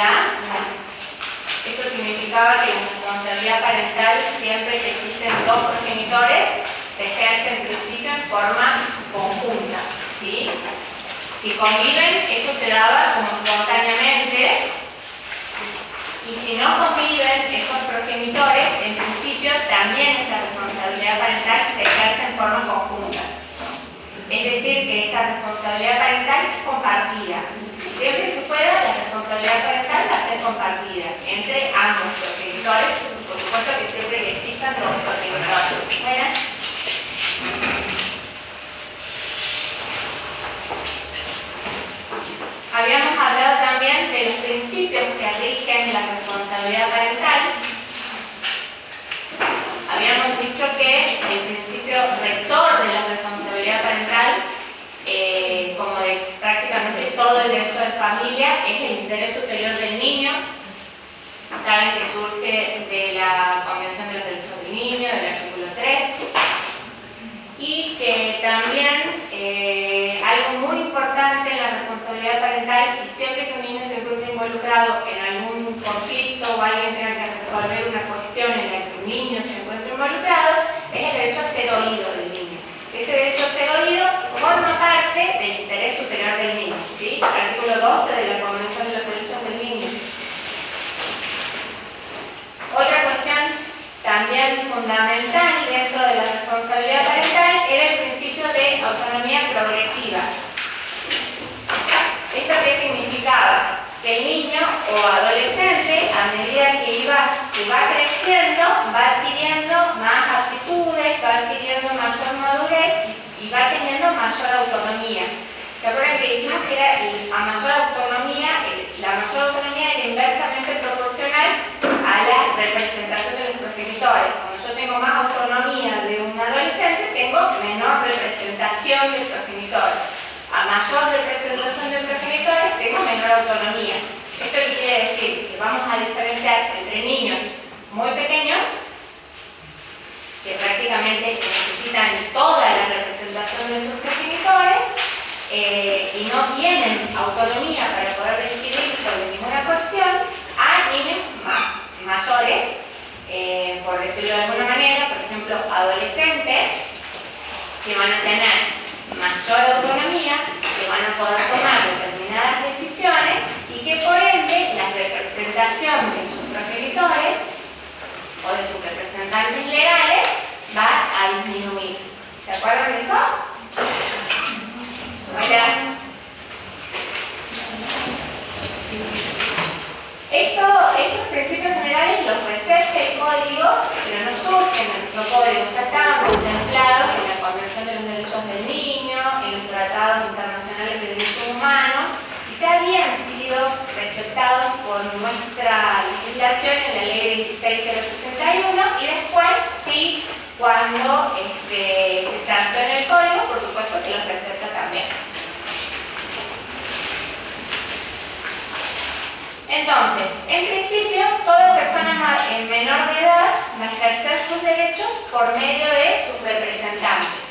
responsabilidad. Eso significaba que la responsabilidad parental, siempre que existen dos progenitores, se ejerce en principio en forma conjunta, ¿sí? Si conviven, eso se daba como espontáneamente, y si no conviven esos progenitores, en principio también esa responsabilidad parental se ejerce en forma conjunta. Es decir, que esa responsabilidad parental es compartida. Siempre se pueda, la responsabilidad parental va a ser compartida entre ambos progenitores, por supuesto que siempre que existan dos progenitores. Bueno. Habíamos hablado también de los principios que rigen la responsabilidad parental. Habíamos dicho que el principio rector de la responsabilidad parental, como de prácticamente todo el derecho de familia, es el interés superior del niño. Saben que surge de la Convención de los Derechos del Niño, del artículo 3, y que también algo muy importante en la responsabilidad parental, y siempre que un niño se encuentra involucrado en algún conflicto o alguien tenga que resolver una cuestión en la que un niño se encuentra involucrado, es el derecho a ser oído del niño. Ese derecho a ser oído forma parte del interés superior del niño, ¿sí? Artículo 12 de la Convención de los Derechos del Niño. Otra cuestión también fundamental dentro de la responsabilidad parental era el principio de autonomía progresiva. ¿Esto qué significaba? Que el niño o adolescente, a medida que va creciendo, va adquiriendo más aptitudes, va adquiriendo mayor madurez y va teniendo mayor autonomía. ¿Se acuerdan que dijimos que a mayor autonomía, la mayor autonomía era inversamente proporcional a la representación de los progenitores? Cuando yo tengo más autonomía de un adolescente, tengo menor representación de progenitores. A mayor representación de progenitores, tengo menor autonomía. ¿Esto qué quiere decir? Que vamos a diferenciar entre niños muy pequeños, que prácticamente necesitan toda la representación de sus progenitores, y no tienen autonomía para poder decidir sobre ninguna cuestión, a niños mayores, por decirlo de alguna manera, por ejemplo, adolescentes, que van a tener mayor autonomía, que van a poder tomar determinadas decisiones y que por ende la representación de sus progenitores o de sus representantes legales va a disminuir. ¿Se acuerdan de eso? Estos principios generales los recepta el código, pero no surgen en nuestro código, ya estaban contemplados en la Convención de los Derechos del Niño, en los tratados internacionales de derechos humanos, y ya habían sido receptados por nuestra legislación en la Ley 16061, y después, sí, cuando se sancione el código, por supuesto que los recepta también. Entonces, en principio, toda persona menor de edad va a ejercer sus derechos por medio de sus representantes.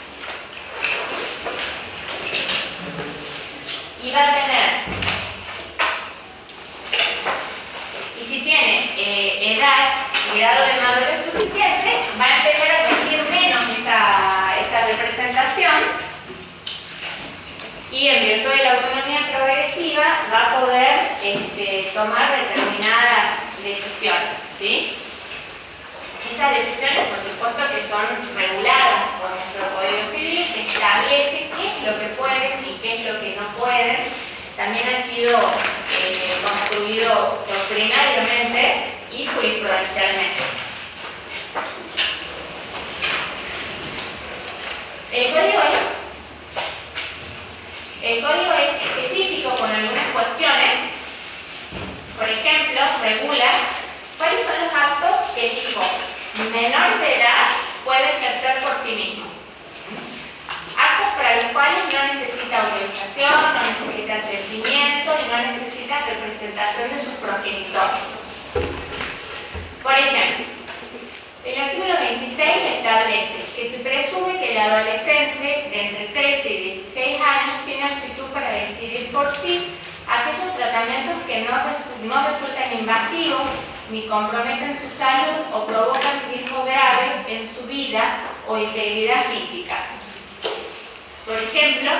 Y va a tener, y si tiene edad y grado de madurez suficiente, va a empezar a regir menos esa representación, y en virtud de la autonomía progresiva va a poder tomar determinadas decisiones, ¿sí? Esas decisiones, por supuesto, que son reguladas por nuestro Código Civil, que establece qué es lo que pueden y qué es lo que no pueden. También ha sido construido doctrinariamente y jurisprudencialmente. El código es específico con algunas cuestiones. Por ejemplo, regula cuáles son los actos que el hijo menor de edad puede ejercer por sí mismo. Actos para los cuales no necesita autorización, no necesita sentimiento y no necesita representación de sus progenitores. Por ejemplo, el artículo 26 establece que se presume que el adolescente de entre 13 y 16 años tiene aptitud para decidir por sí aquellos tratamientos que no no resultan invasivos ni comprometen su salud o provocan riesgo grave en su vida o integridad física. Por ejemplo,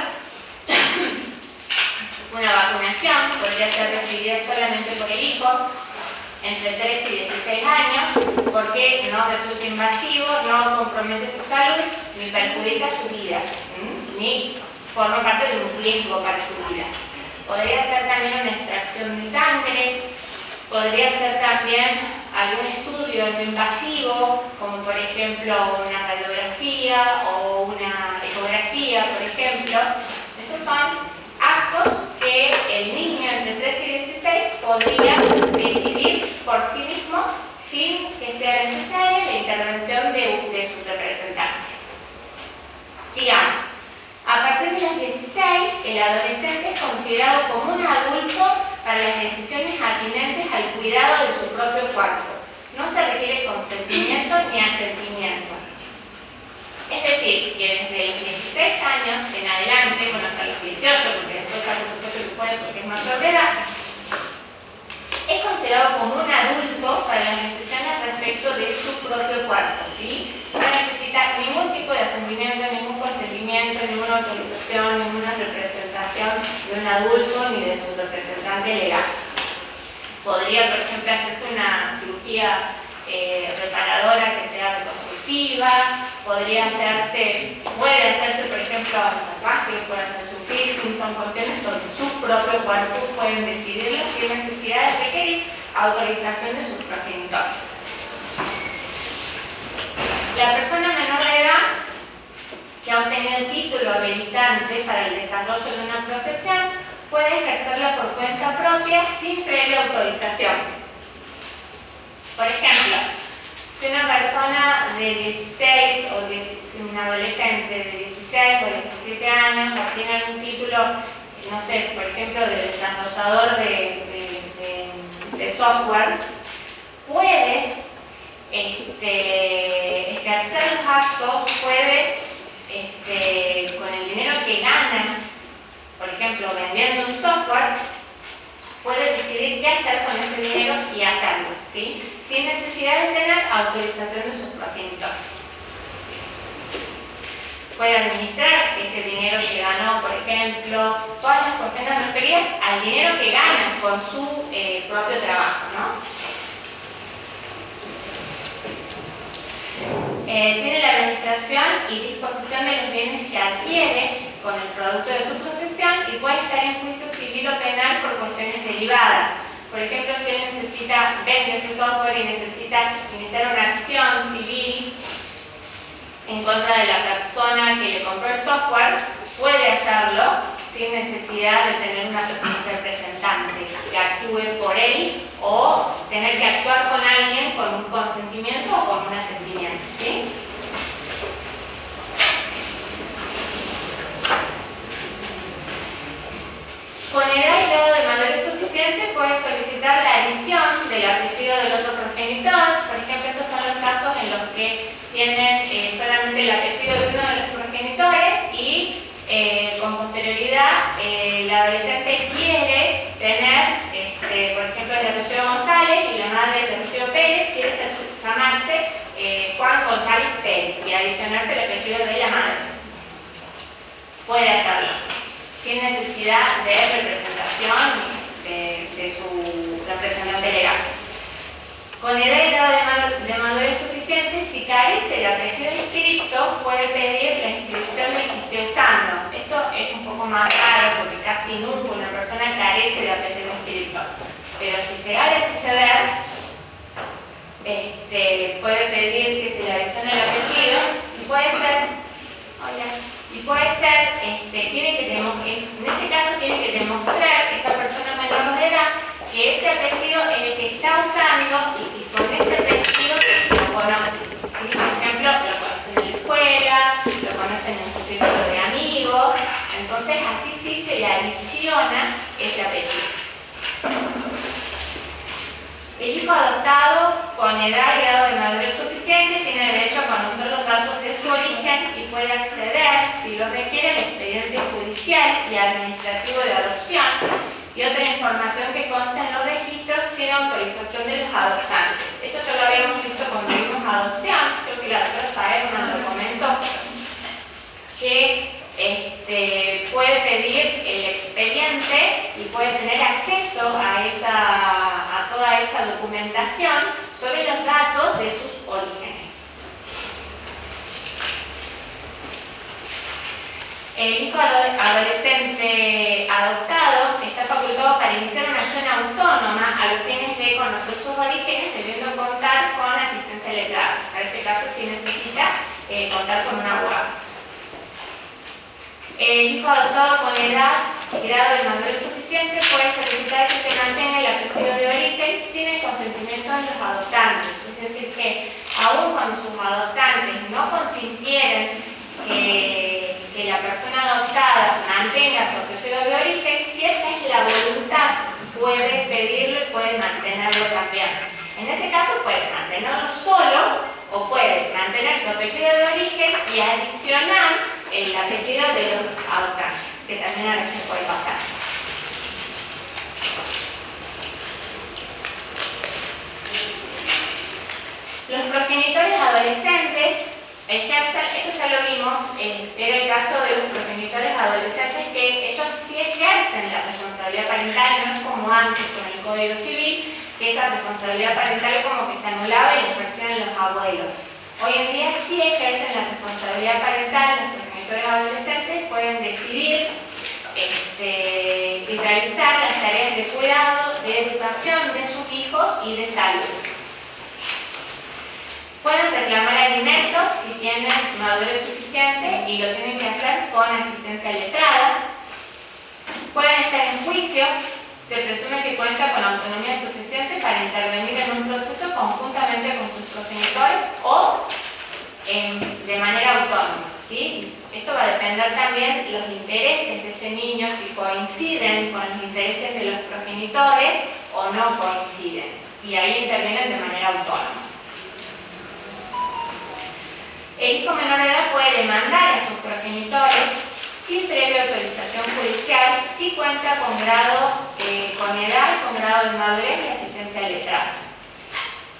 una vacunación podría ser recibida solamente por el hijo entre 3 y 16 años porque no resulta invasivo, no compromete su salud ni perjudica su vida, ni forma parte de un riesgo para su vida. Podría ser también una extracción de sangre, podría ser también algún estudio no invasivo, como por ejemplo una radiografía o una ecografía, por ejemplo. Esos son actos que el niño entre 3 y 16 podría decidir por sí mismo sin que sea necesaria la intervención de su representante. Sigamos. A partir de los 16, el adolescente es considerado como un adulto para las decisiones atinentes al cuidado de su propio cuerpo. No se requiere consentimiento ni asentimiento. Es decir, que desde los 16 años en adelante, bueno, hasta los 18, porque después por supuesto se puede porque es mayor de edad, es considerado como un adulto para las decisiones respecto de su propio cuerpo, ¿sí? No necesita ningún tipo de asentimiento, ningún consentimiento, ninguna autorización, ninguna representación de un adulto ni de su representante legal. Podría, por ejemplo, hacerse una cirugía reparadora que sea reconstructiva, puede hacerse, por ejemplo, un tatuaje, puede hacerse un piercing, son cuestiones sobre su propio cuerpo, pueden decidirlo sin necesidad de requerir autorización de sus progenitores. La persona menor de edad que ha obtenido el título habilitante para el desarrollo de una profesión puede ejercerla por cuenta propia sin previa autorización. Por ejemplo, si una persona de 16 o un adolescente de 16 o 17 años obtiene algún título, no sé, por ejemplo, de desarrollador de software, puede ejercer los actos, puede, con el dinero que gana, por ejemplo, vendiendo un software, puede decidir qué hacer con ese dinero y hacerlo, ¿sí? Sin necesidad de tener autorización de sus progenitores. Puede administrar ese dinero que ganó, por ejemplo, todas las cuestiones referidas al dinero que gana con su propio trabajo, ¿no? Tiene la administración y disposición de los bienes que adquiere con el producto de su profesión y puede estar en juicio civil o penal por cuestiones derivadas. Por ejemplo, si él vende ese software y necesita iniciar una acción civil en contra de la persona que le compró el software, puede hacerlo sin necesidad de tener un representante que actúe por él o tener que actuar con alguien con un consentimiento o con un asentimiento, ¿sí? Con edad y grado de madurez suficiente puede solicitar la adición del apellido del otro progenitor. Por ejemplo, estos son los casos en los que tienen solamente el apellido de uno de los progenitores y con posterioridad el adolescente quiere tener, por ejemplo, el apellido González y la madre el apellido Pérez, quiere llamarse Juan González Pérez y adicionarse el apellido de la madre. Puede hacerlo sin necesidad de representación de su representante legal. Con edad y grado de madurez suficiente, si carece de apellido inscripto, puede pedir la inscripción del que esté usando. Esto es un poco más raro porque casi nunca una persona carece de apellido inscripto. Pero si llegara a suceder, puede pedir que se le adicione el apellido y puede ser, en este caso tiene que demostrar esa persona menor de edad que ese apellido es el que está usando y que con ese apellido lo conoce. ¿Sí? Por ejemplo, lo conocen en la escuela, lo conocen en su círculo de amigos, entonces así sí se le adiciona ese apellido. El hijo adoptado con edad y grado de madurez suficiente tiene derecho a conocer los datos de su origen y puede acceder, si lo requiere, al expediente judicial y administrativo de adopción y otra información que consta en los registros cuestión de los adoptantes. Esto ya lo habíamos visto cuando vimos adopción, creo que la doctora Faerman lo comentó, que puede pedir el expediente y puede tener acceso a toda esa documentación sobre los datos de sus orígenes. El hijo adolescente adoptado está facultado para iniciar una acción autónoma a los fines de conocer sus orígenes, debiendo contar con asistencia letrada. En este caso sí necesita contar con un abogado. El hijo adoptado con edad y grado de madurez suficiente puede solicitar que se mantenga el apellido de origen sin el consentimiento de los adoptantes. Es decir, que aun cuando sus adoptantes no consintieran que la persona adoptada mantenga su apellido de origen, si esa es la voluntad, puede pedirlo y puede mantenerlo también. En ese caso puede mantenerlo solo o puede mantener su apellido de origen y adicionar el apellido de los adoptantes, que también a veces puede pasar. Los progenitores adolescentes ejercen, esto ya lo vimos, era el caso de los progenitores adolescentes que ellos sí ejercen la responsabilidad parental, no es como antes con el Código Civil, que esa responsabilidad parental como que se anulaba y la ejercían los abuelos. Hoy en día sí ejercen la responsabilidad parental, los progenitores adolescentes pueden decidir y realizar las tareas de cuidado, de educación de sus hijos y de salud. Pueden reclamar alimentos si tienen madurez suficiente y lo tienen que hacer con asistencia letrada. Pueden estar en juicio, se presume que cuenta con autonomía suficiente para intervenir en un proceso conjuntamente con sus progenitores o de manera autónoma, ¿sí? Esto va a depender también de los intereses de ese niño, si coinciden con los intereses de los progenitores o no coinciden. Y ahí intervienen de manera autónoma. El hijo menor de edad puede demandar a sus progenitores sin previa autorización judicial si cuenta con edad, con grado de madurez y asistencia letrada.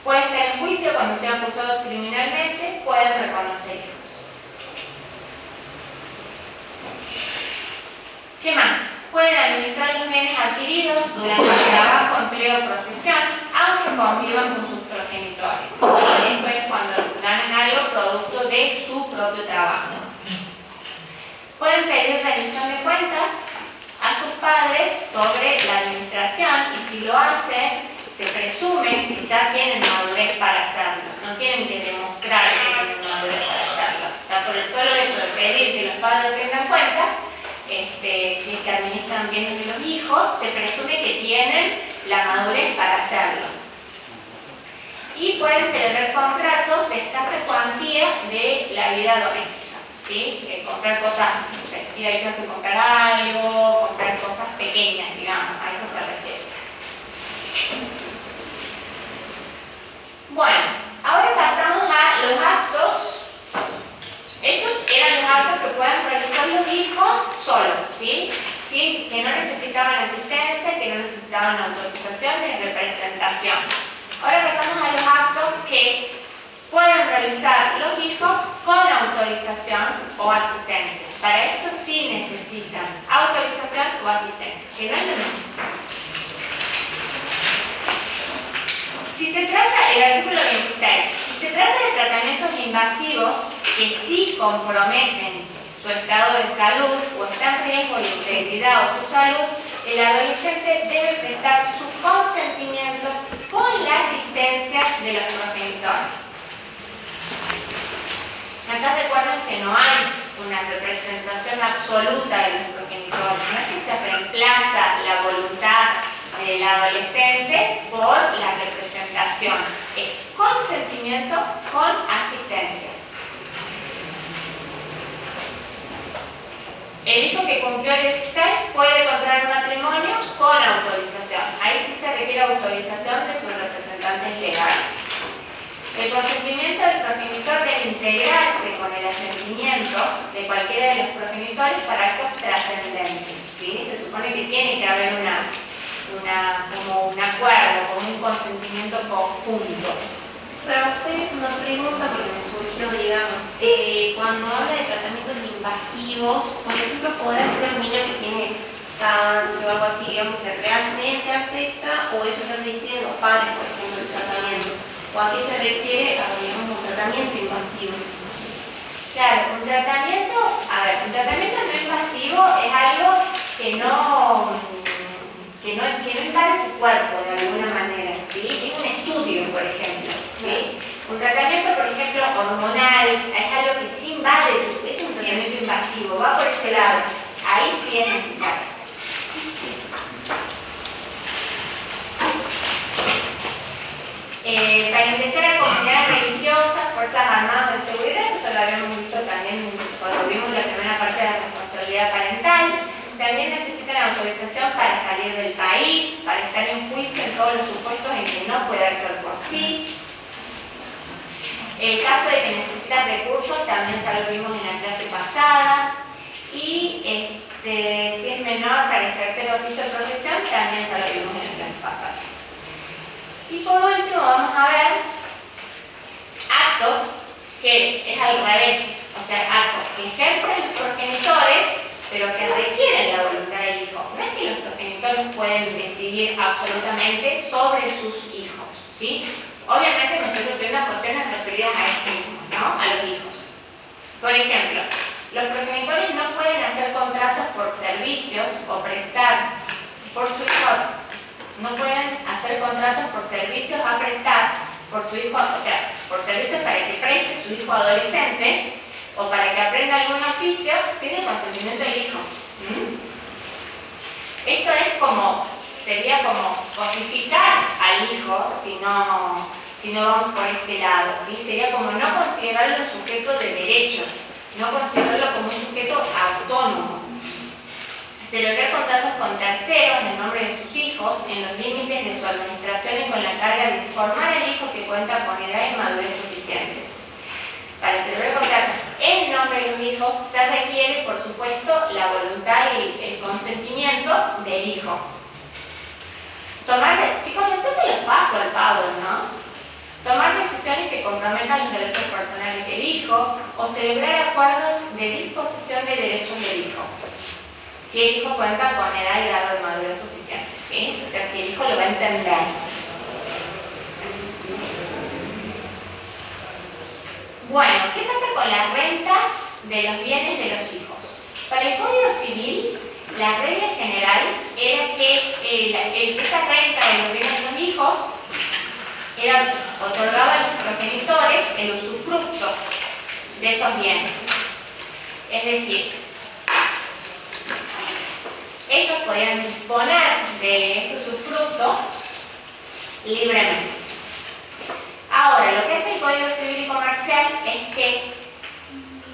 Puede estar en juicio cuando sea acusado criminalmente, pueden reconocer hijos. ¿Qué más? Pueden administrar los bienes adquiridos durante el trabajo, empleo o profesión, aunque convivan con sus progenitores. Eso es cuando ganan algo producto de su propio trabajo. Pueden pedir rendición de cuentas a sus padres sobre la administración y si lo hacen, se presume que ya tienen madurez para hacerlo. No tienen que demostrar que tienen madurez para hacerlo. O sea, por el solo hecho de pedir que los padres tengan cuentas, si es que administran bienes de los hijos, se presume que tienen la madurez para hacerlo. Y pueden celebrar contratos de escasa cuantía de la vida doméstica, ¿sí? Comprar cosas, no sé, ir a que comprar algo, comprar cosas pequeñas, digamos, a eso se refiere. Bueno, ahora pasamos a los actos. Esos eran los actos que pueden realizar los hijos solos, ¿sí? ¿Sí? Que no necesitaban asistencia, que no necesitaban autorización ni representación. Ahora pasamos a los actos que pueden realizar los hijos con autorización o asistencia. Para esto sí necesitan autorización o asistencia, que no es lo mismo. Si se trata, el artículo 26, si se trata de tratamientos invasivos que sí comprometen su estado de salud o está en riesgo la integridad o su salud, el adolescente debe prestar su consentimiento con la asistencia de los progenitores. Acá recuerden que no hay una representación absoluta de los progenitores, no es que se reemplaza la voluntad del adolescente por la representación, es consentimiento con asistencia. El hijo que cumplió 16 puede contraer matrimonio con autorización. Ahí sí se requiere autorización de sus representantes legales. El consentimiento del progenitor debe integrarse con el asentimiento de cualquiera de los progenitores para actos trascendentes, ¿sí? Se supone que tiene que haber como un acuerdo, como un consentimiento conjunto. Pero usted una pregunta porque me surgió, digamos, cuando habla de tratamientos invasivos, por ejemplo, podrá ser un niño que tiene cáncer o algo así, digamos, que realmente afecta, o eso están diciendo los padres, por ejemplo, el tratamiento, o a qué se refiere a, digamos, un tratamiento invasivo. Claro, un tratamiento no invasivo es algo que no invade tu cuerpo de alguna manera, ¿sí? Es un estudio, por ejemplo, ¿sí? Un tratamiento, por ejemplo, hormonal, es algo que sí invade, es un tratamiento invasivo, va por ese lado, ahí sí es necesario. Para ingresar a comunidades religiosas, fuerzas armadas de seguridad, eso ya lo habíamos visto también cuando vimos la primera parte de la responsabilidad parental. También necesitan autorización para salir del país, para estar en juicio en todos los supuestos en que no puede actuar por sí. El caso de que necesitas recursos también ya lo vimos en la clase pasada. Y si es menor para ejercer oficio o profesión, también ya lo vimos en la clase pasada. Y por último vamos a ver actos que es al revés, o sea, actos que ejercen los progenitores, pero que requieren la voluntad del hijo. No es que los progenitores pueden decidir absolutamente sobre sus hijos, ¿sí? Obviamente nosotros tenemos cuestiones referidas a estos mismos, ¿no? A los hijos. Por ejemplo, los progenitores no pueden hacer contratos por servicios o prestar por su hijo. No pueden hacer contratos por servicios a prestar por su hijo, o sea, por servicios para que preste su hijo adolescente o para que aprenda algún oficio sin el consentimiento del hijo. Esto sería como cosificar al hijo si no vamos por este lado, ¿sí? Sería como no considerarlo un sujeto de derecho, no considerarlo como un sujeto autónomo. Celebrar contratos con terceros en nombre de sus hijos en los límites de su administración y con la carga de informar al hijo que cuenta con edad y madurez suficientes. Para celebrar contratos en nombre de los hijos se requiere, por supuesto, la voluntad y el consentimiento del hijo. Chicos, después se los paso al Pablo, ¿no? Tomar decisiones que comprometan los derechos personales del hijo o celebrar acuerdos de disposición de derechos del hijo. Si el hijo cuenta con edad y grado de madurez suficiente, ¿sí? O sea, si el hijo lo va a entender. Bueno, ¿qué pasa con las rentas de los bienes de los hijos? Para el Código Civil, la regla general era que esa renta de los bienes de los hijos otorgaba a los progenitores el usufructo de esos bienes. Es decir, ellos podían disponer de ese usufructo libremente. Ahora, lo que hace el Código Civil y Comercial es que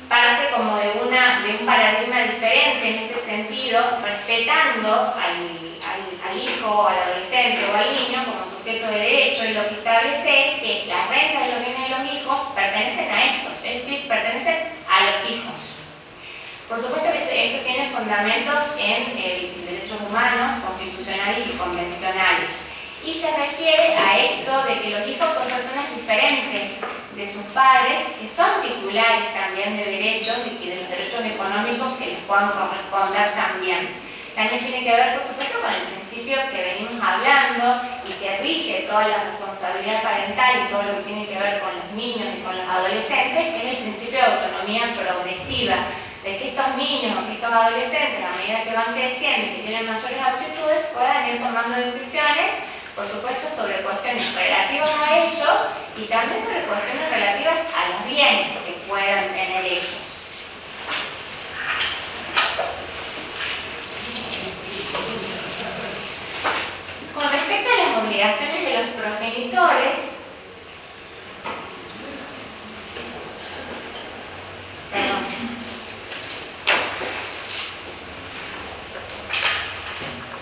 parte como de un paradigma diferente en este sentido, respetando al hijo, al adolescente o al niño como sujeto de derecho, y lo que establece es que las rentas de los bienes de los hijos pertenecen a estos, es decir, pertenecen a los hijos. Por supuesto que esto tiene fundamentos en derechos humanos, constitucionales y convencionales. Y se refiere a esto de que los hijos son personas diferentes de sus padres, que son titulares también de derechos y de los derechos económicos que les puedan corresponder también. También tiene que ver, por supuesto, con el principio que venimos hablando y que rige toda la responsabilidad parental y todo lo que tiene que ver con los niños y con los adolescentes, que es el principio de autonomía progresiva, de que estos niños o estos adolescentes, a medida que van creciendo y que tienen mayores aptitudes, puedan ir tomando decisiones, por supuesto, sobre cuestiones relativas a ellos y también sobre cuestiones relativas a los bienes que puedan tener ellos. Con respecto a las obligaciones de los progenitores,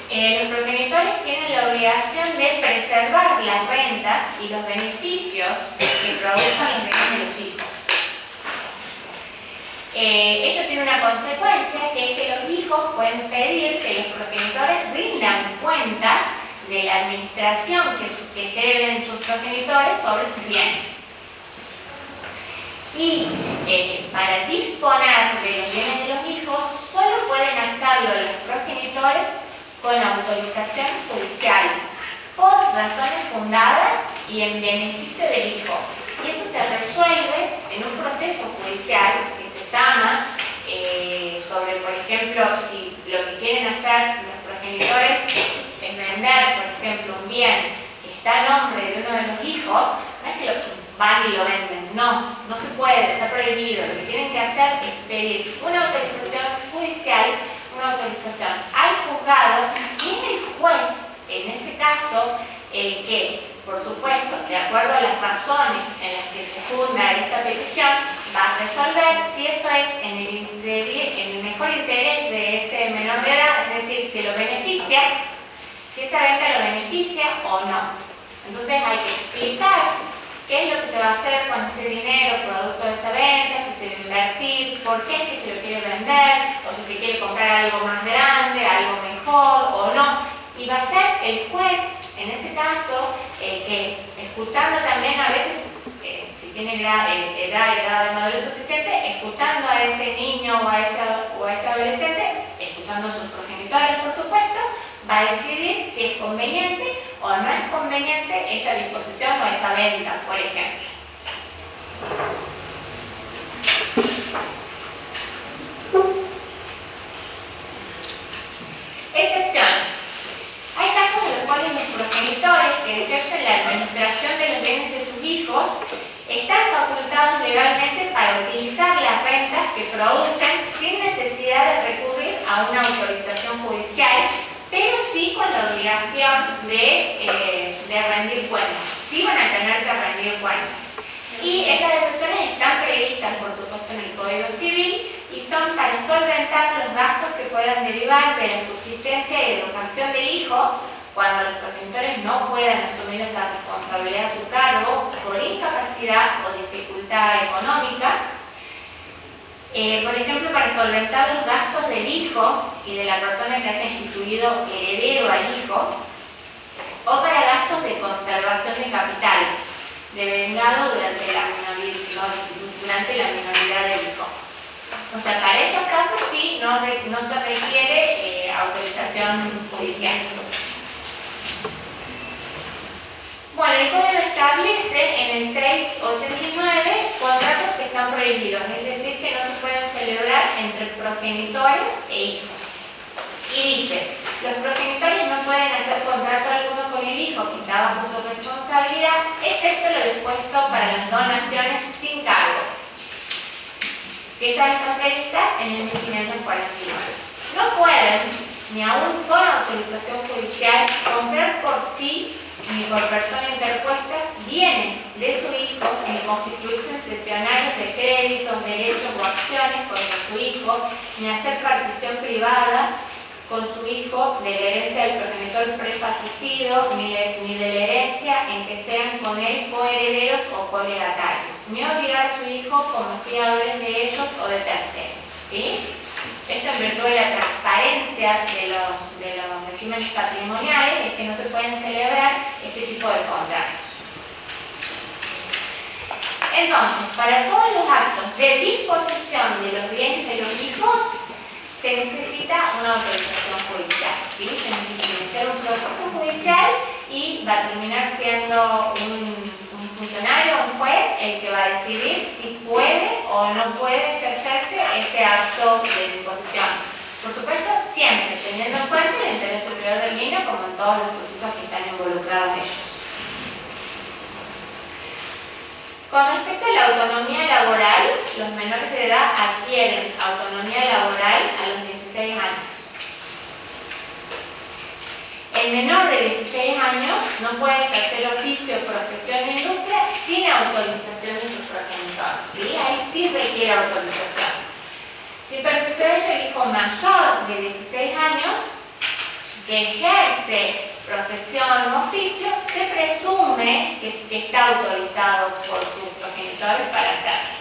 los progenitores tienen la obligación de preservar las rentas y los beneficios que produzcan los bienes de los hijos. Esto tiene una consecuencia, que es que los hijos pueden pedir que los progenitores rindan cuentas de la administración que lleven sus progenitores sobre sus bienes. Y para disponer de los bienes de los hijos, solo pueden hacerlo los progenitores con autorización judicial, por razones fundadas y en beneficio del hijo. Y eso se resuelve en un proceso judicial que se llama, sobre, por ejemplo, si lo que quieren hacer los progenitores es vender, por ejemplo, un bien que está a nombre de uno de los hijos, no es que lo van y lo venden, no se puede, está prohibido. Lo que tienen que hacer es pedir una autorización judicial, una autorización al juzgado, y es el juez, en ese caso, el que, por supuesto, de acuerdo a las razones en las que se funda esa petición, va a resolver si eso es en el mejor interés de ese menor de edad, es decir, si lo beneficia, si esa venta lo beneficia o no. Entonces hay que explicar qué es lo que se va a hacer con ese dinero producto de esa venta, si se va a invertir, por qué es que se lo quiere vender, o si se quiere comprar algo más grande, algo mejor o no. Y va a ser el juez, en ese caso, que escuchando también a veces, si tiene edad y grado de madurez suficiente, escuchando a ese niño o a ese adolescente, escuchando a sus progenitores, por supuesto, va a decidir si es conveniente o no es conveniente esa disposición o esa venta, por ejemplo. Excepciones. Hay casos en los cuales los progenitores que ejercen la administración de los bienes de sus hijos están facultados legalmente para utilizar las rentas que producen sin necesidad de recurrir a una autorización judicial, pero sí con la obligación de rendir cuentas. Sí van a tener que rendir cuentas. Y esas excepciones están previstas, por supuesto, en el Código Civil y son para solventar los gastos que puedan derivar de la subsistencia y educación del hijo cuando los progenitores no puedan asumir esa responsabilidad a su cargo por incapacidad o dificultad económica. Por ejemplo, para solventar los gastos del hijo y de la persona que haya instituido heredero al hijo, o para gastos de conservación de capital, devengado durante la minoridad del hijo. O sea, para esos casos sí no se requiere autorización judicial. Bueno, el código establece en el 689 contratos que están prohibidos, es decir, que no se pueden celebrar entre progenitores e hijos. Y dice, los progenitores no pueden hacer contrato alguno con el hijo que está bajo su responsabilidad, excepto lo dispuesto para las donaciones sin cargo, que esas están previstas en el 1549. No pueden, ni aún con autorización judicial, comprar por sí ni por persona interpuesta bienes de su hijo, ni constituirse en cesionarios de créditos, derechos o acciones contra su hijo, ni hacer partición privada con su hijo de la herencia del progenitor prefallecido, ni de la herencia en que sean con él coherederos o colegatarios, ni obligar a su hijo como fiadores de ellos o de terceros. ¿Sí? Esto en virtud de la transparencia de los regímenes patrimoniales, es que no se pueden celebrar este tipo de contratos. Entonces, para todos los actos de disposición de los bienes de los hijos, se necesita una autorización judicial, ¿sí? Se necesita iniciar un proceso judicial y va a terminar siendo un funcionario, un juez, el que va a decidir si puede o no puede ejercerse ese acto de disposición. Por supuesto, siempre teniendo en cuenta el interés superior del niño, como en todos los procesos que están involucrados ellos. Con respecto a la autonomía laboral, los menores de edad adquieren autonomía laboral a los 16 años. El menor de 16 años no puede ejercer oficio, profesión o industria sin autorización de sus progenitores. ¿Sí? Ahí sí requiere autorización. Si perjuicio de ello el hijo mayor de 16 años que ejerce profesión o oficio, se presume que está autorizado por sus progenitores para hacerlo.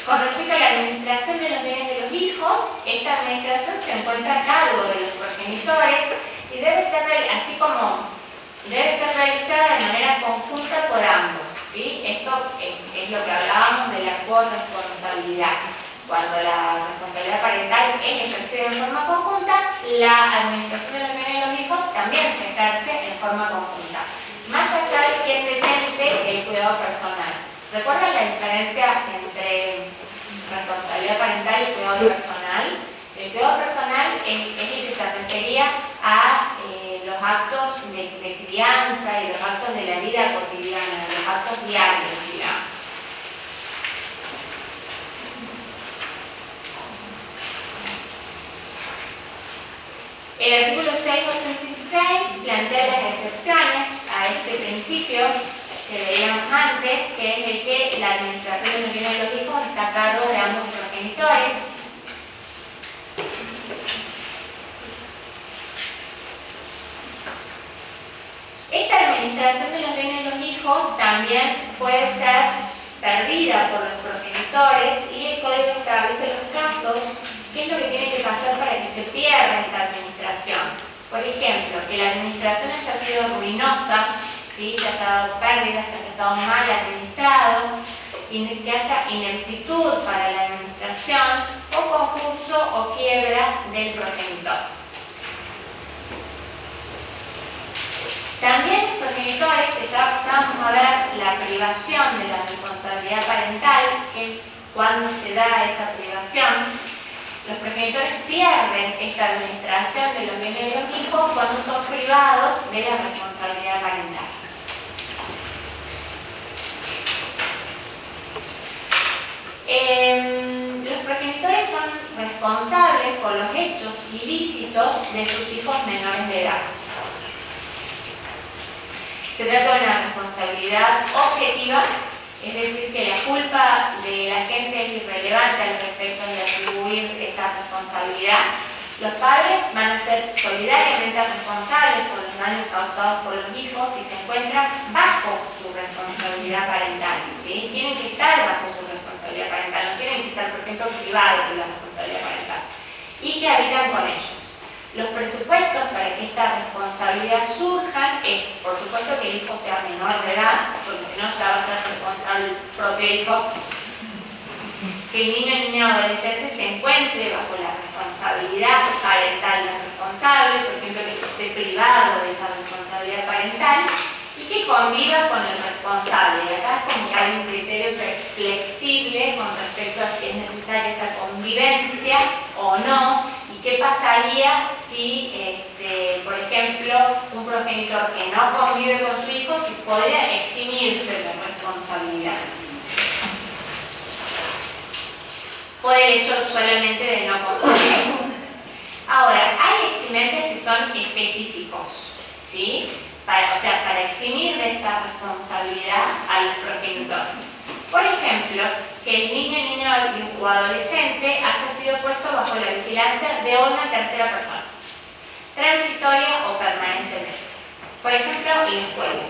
Con respecto a la administración de los bienes de los hijos, esta administración se encuentra a cargo de los progenitores y debe ser, así como debe ser realizada de manera conjunta por ambos, ¿sí? Esto es lo que hablábamos de la corresponsabilidad. Cuando la responsabilidad parental es ejercida en forma conjunta, la administración de los bienes de los hijos también se ejerce en forma conjunta, más allá de quien detente el cuidado personal. ¿Recuerdan la diferencia entre responsabilidad parental y cuidado personal? El cuidado personal es el que se refería a los actos de crianza y los actos de la vida cotidiana, los actos diarios, digamos. El artículo 686 plantea las excepciones a este principio que veíamos antes, que es el que la administración de los bienes de los hijos está a cargo de ambos progenitores. Esta administración de los bienes de los hijos también puede ser perdida por los progenitores y el código establece los casos. ¿Qué es lo que tiene que pasar para que se pierda esta administración? Por ejemplo, que la administración haya sido ruinosa, ¿sí? Que haya dado pérdidas, que haya estado mal administrado, y que haya ineptitud para la administración o concurso o quiebra del progenitor. También los progenitores, que ya vamos a ver la privación de la responsabilidad parental, que es cuando se da esa privación. Los progenitores pierden esta administración de los bienes de los hijos cuando son privados de la responsabilidad parental. Los progenitores son responsables por los hechos ilícitos de sus hijos menores de edad. Se trata de una responsabilidad objetiva, es decir, que la culpa de la gente es irrelevante a los efectos de atribuir esa responsabilidad. Los padres van a ser solidariamente responsables por los daños causados por los hijos y se encuentran bajo su responsabilidad parental, ¿sí? Tienen que estar bajo su responsabilidad parental, no tienen que estar, por ejemplo, privados de la responsabilidad parental y que habitan con ellos. Los presupuestos para que esta responsabilidad surja es, por supuesto, que el hijo sea menor de edad, porque si no ya va a ser responsable el propio hijo. Que el niño o niña adolescente se encuentre bajo la responsabilidad parental del responsable, por ejemplo, que esté privado de esa responsabilidad parental y que conviva con el responsable. Y acá es como que hay un criterio flexible con respecto a si es necesaria esa convivencia o no. ¿Y qué pasaría si, por ejemplo, un progenitor que no convive con su hijo, si podría eximirse de responsabilidad? Por el hecho solamente de no convivir. Ahora, hay eximentes que son específicos, ¿sí? Para eximir de esta responsabilidad a los progenitores. Por ejemplo, que el niño, niña o adolescente haya sido puesto bajo la vigilancia de una tercera persona, transitoria o permanentemente. Por ejemplo, en la escuela.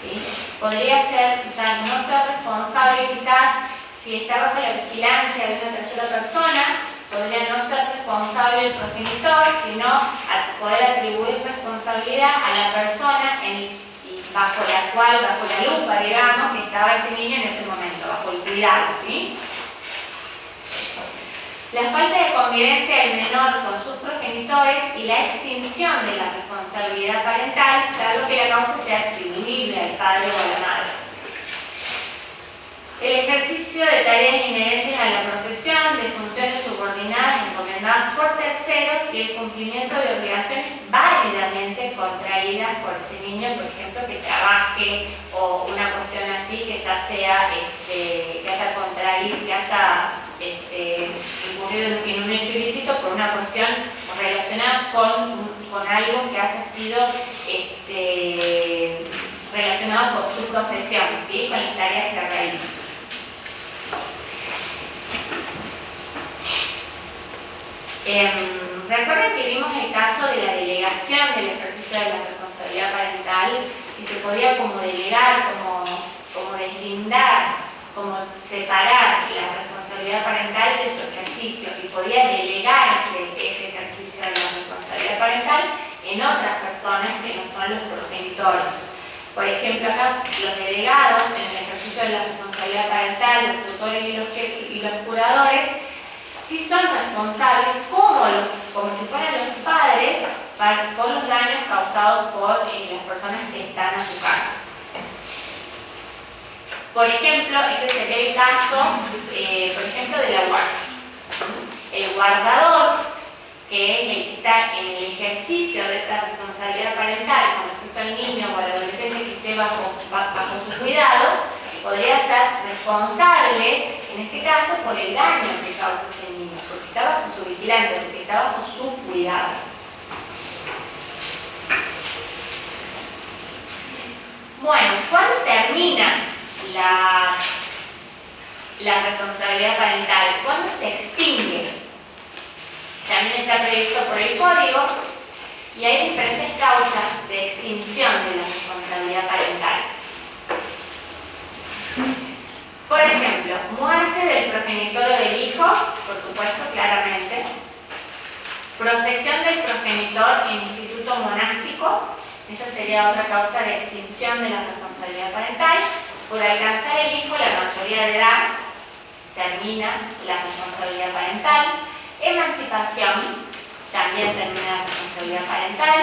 ¿Sí? Podría ser, ya no ser responsable quizás si está bajo la vigilancia de una tercera persona, podría no ser responsable el progenitor, sino poder atribuir responsabilidad a la persona bajo la lupa, digamos, que estaba ese niño en ese momento, bajo el cuidado, ¿sí? La falta de convivencia del menor con sus progenitores y la extinción de la responsabilidad parental, salvo que la causa sea atribuible al padre o a la madre. El ejercicio de tareas inherentes a la profesión, de funciones subordinadas encomendadas por terceros y el cumplimiento de obligaciones válidamente contraídas por ese niño, por ejemplo, que trabaje o una cuestión así, que ya sea, que haya contraído, que haya incurrido en un hecho ilícito por una cuestión relacionada con algo que haya sido relacionado con su profesión, ¿sí? Con las tareas que realiza. Recuerden que vimos el caso de la delegación del ejercicio de la responsabilidad parental y se podía como delegar, como deslindar, como separar la responsabilidad parental de su ejercicio y podía delegarse ese ejercicio de la responsabilidad parental en otras personas que no son los progenitores. Por ejemplo, acá los delegados en el ejercicio de la responsabilidad parental, los tutores y los curadores, sí son responsables como si fueran los padres por los daños causados por las personas que están a su cargo. Por ejemplo, este sería el caso, por ejemplo, de la guardia. El guardador, que es el que está en el ejercicio de esa responsabilidad parental con respecto al niño o al adolescente que esté bajo su cuidado, podría ser responsable, en este caso, por el daño que causa ese niño, porque está bajo su vigilancia, porque está bajo su cuidado. Bueno, ¿cuándo termina la responsabilidad parental? ¿Cuándo se extingue? También está previsto por el código y hay diferentes causas de extinción de la responsabilidad parental. Por ejemplo, muerte del progenitor o del hijo, por supuesto, claramente. Profesión del progenitor en instituto monástico, esa sería otra causa de extinción de la responsabilidad parental. Por alcanzar el hijo la mayoría de edad, termina la responsabilidad parental. Emancipación, también termina la responsabilidad parental.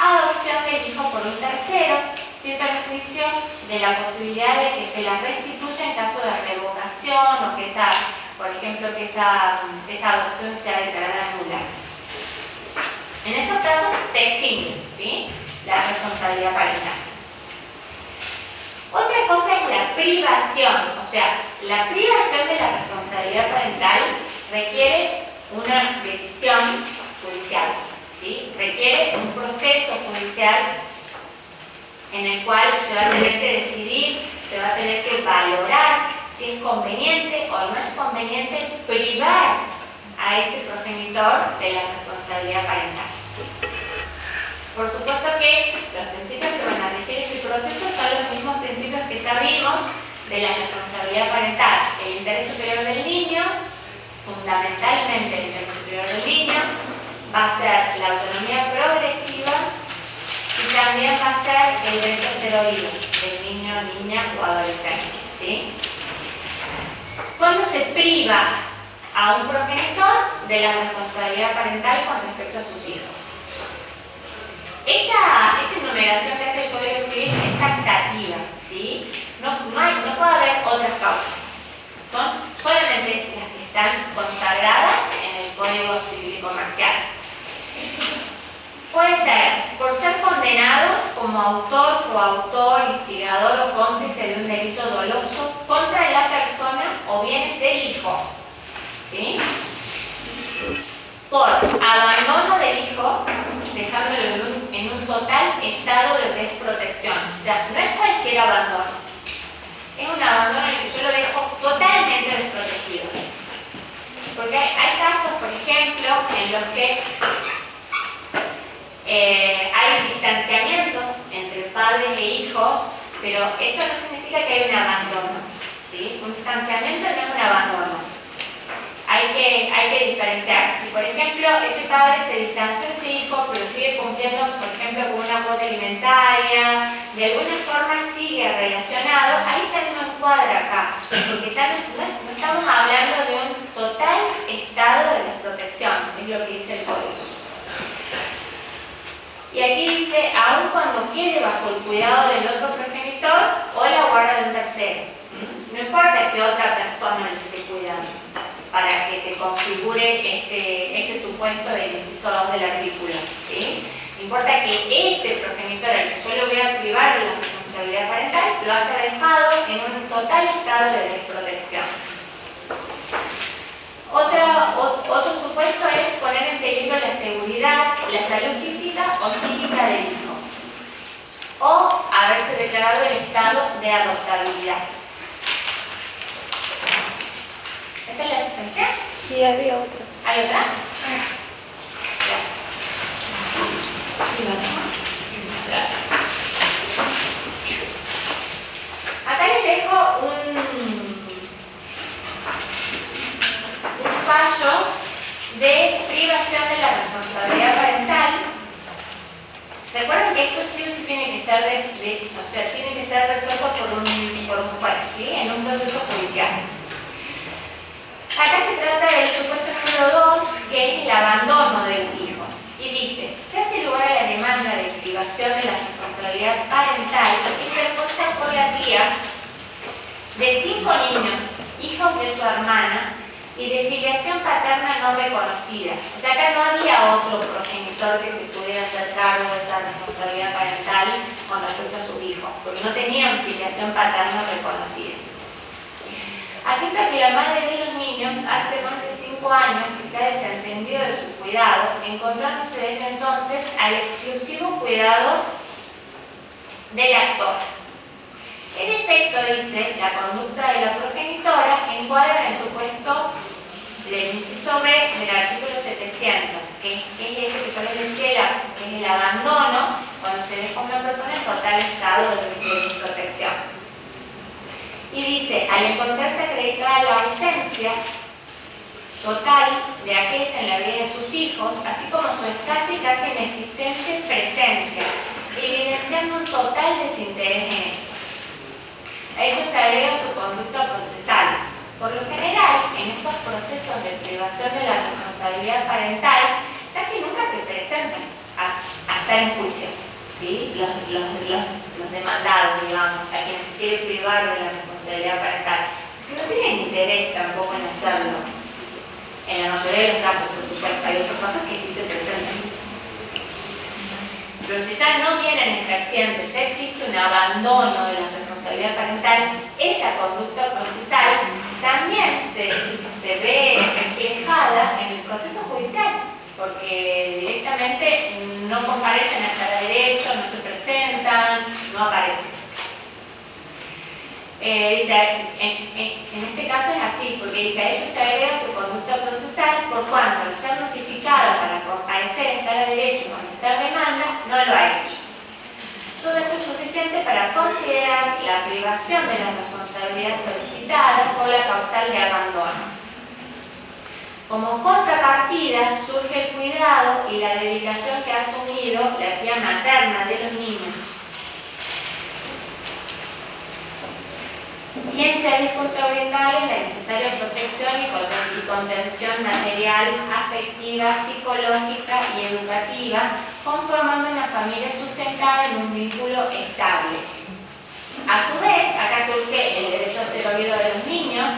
Adopción del hijo por un tercero, sin perjuicio de la posibilidad de que se la restituya en caso de revocación o que por ejemplo, que esa adopción sea declarada nula. En esos casos se extingue, ¿sí?, la responsabilidad parental. Otra cosa es la privación, o sea, la privación de la responsabilidad parental requiere una decisión judicial, ¿sí? Requiere un proceso judicial en el cual se va a tener que decidir, se va a tener que valorar si es conveniente o no es conveniente privar a ese progenitor de la responsabilidad parental. Por supuesto que los principios que van a regir este proceso son los mismos principios que ya vimos de la responsabilidad parental. El interés superior del niño, fundamentalmente el interés superior del niño, va a ser la autonomía progresiva y también va a ser el derecho a ser oído del niño, niña o adolescente, ¿sí? Cuando se priva a un progenitor de la responsabilidad parental con respecto a sus hijos. Esta enumeración que hace el Código Civil es taxativa, ¿sí? No puede haber otras causas. Son solamente las que están consagradas en el Código Civil y Comercial. Puede ser por ser condenado como autor, coautor, instigador o cómplice de un delito doloso contra la persona o bienes del hijo, ¿sí? Por abandono del hijo, dejándolo en un total estado de desprotección. O sea, no es cualquier abandono. Es un abandono en el que yo lo dejo totalmente desprotegido. Porque hay casos, por ejemplo, en los que hay distanciamientos entre padres e hijos, pero eso no significa que hay un abandono, ¿sí? Un distanciamiento no es un abandono. Hay que diferenciar. Si, por ejemplo, ese padre se distanció de ese hijo, pero sigue cumpliendo, por ejemplo, con una cuota alimentaria, de alguna forma sigue relacionado, ahí ya no encuadra acá, porque ya no estamos hablando de un total estado de desprotección, es lo que dice el código. Y aquí dice, aun cuando quede bajo el cuidado del otro progenitor o la guarda de un tercero. No importa que otra persona le esté cuidando, para que se configure este supuesto del inciso 2 del artículo, ¿sí? Importa que ese progenitor al que yo le voy a privar de la responsabilidad parental lo haya dejado en un total estado de desprotección. Otro supuesto es poner en peligro la seguridad, la salud física o psíquica del hijo, o haberse declarado el estado de adoptabilidad. ¿Esa es la diferencia? Sí, había otra. ¿Hay otra? Gracias. Acá les dejo un fallo de privación de la responsabilidad parental tiene que ser resuelto por un juez, ¿sí? En un proceso judicial. Acá se trata del supuesto número 2, que es el abandono de los hijos. Y dice, se hace lugar a la demanda de privación de la responsabilidad parental interpuesta por la tía de 5 niños, hijos de su hermana, y de filiación paterna no reconocida. O sea, acá no había otro progenitor que se pudiera hacer cargo de esa responsabilidad parental con respecto a sus hijos, porque no tenían filiación paterna reconocida. Atento a que la madre de los niños hace más de 5 años que se ha desentendido de su cuidado, encontrándose desde entonces al exclusivo cuidado del actor. En efecto, dice, la conducta de la progenitora encuadra en el supuesto del inciso B del artículo 700, que es ese que yo les decía, que es el abandono cuando se deja a una persona en total estado de protección. Y dice, al encontrarse acreditada la ausencia total de aquella en la vida de sus hijos, así como su escasa y casi inexistente presencia, evidenciando un total desinterés en esto. A ello se agrega su conducta procesal. Por lo general, en estos procesos de privación de la responsabilidad parental, casi nunca se presentan a estar en juicio, ¿sí? Los demandados, digamos, a quienes se quiere privar de la responsabilidad parental, que no tienen interés tampoco en hacerlo. En la mayoría de los casos, por supuesto, hay otros casos que sí se presentan. Pero si ya no vienen ejerciendo, ya existe un abandono de la responsabilidad parental, esa conducta procesal también se ve reflejada en el proceso judicial, porque directamente no comparecen a cada derecho, no se presentan, no aparecen. Dice, en este caso es así, porque dice, a eso se agrega su conducta procesal por cuanto al ser notificado para comparecer en cada derecho y contestar demanda, no lo ha hecho. Todo esto es suficiente para considerar la privación de la responsabilidad solicitada por la causal de abandono. Como contrapartida surge el cuidado y la dedicación que ha asumido la tía materna de los niños. Y en servicios brindarles la necesaria protección y contención material, afectiva, psicológica y educativa, conformando una familia sustentada en un vínculo estable. A su vez, acá surge el derecho a ser oído de los niños.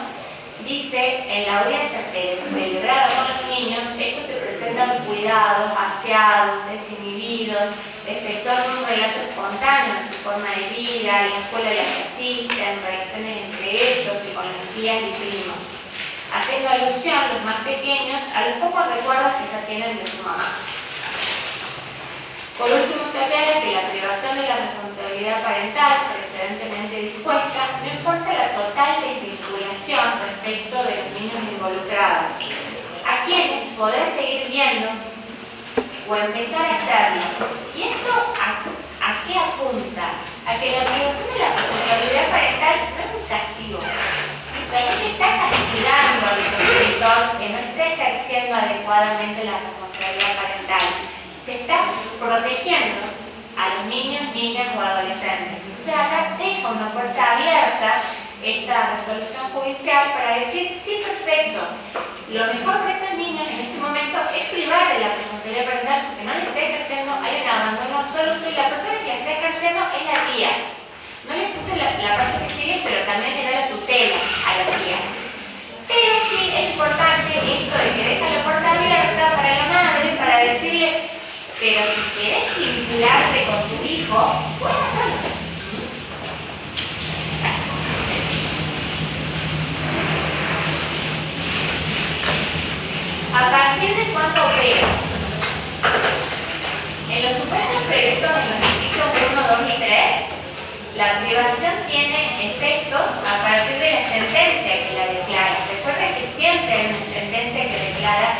Dice, en la audiencia celebrada con los niños, estos se presentan cuidados, aseados, desinhibidos, efectuando un relato espontáneo de su forma de vida, la escuela a la que asisten, relaciones entre ellos y con las tías y primos, haciendo alusión los más pequeños a los pocos recuerdos que ya tienen de su mamá. Por último, se aclara que la privación de la responsabilidad parental precedentemente dispuesta no importa la total desvinculación respecto de los niños involucrados, a quienes podrá seguir viendo o empezar a hacerlo. ¿Y esto a qué apunta? A que la privación de la responsabilidad parental no es un castigo. O sea, no se está castigando al progenitor que no esté ejerciendo adecuadamente la responsabilidad parental. Se está protegiendo a los niños, niñas o adolescentes. O sea, acá deja una puerta abierta esta resolución judicial para decir, sí, perfecto, lo mejor para estos niños en este momento es privar de la responsabilidad parental porque no le está ejerciendo, hay un abandono absoluto y la persona que la está ejerciendo es la tía. No le puse la parte que sigue, pero también le da la tutela a la tía. Pero sí es importante esto de que deja la puerta abierta para la madre, para decirle, pero si querés vincularte con tu hijo, puedes hacerlo. ¿A partir de cuánto opera? En los supuestos previstos en los incisos 1, 2 y 3, la privación tiene efectos a partir de la sentencia que la declara. Recuerden que siempre hay una sentencia que declara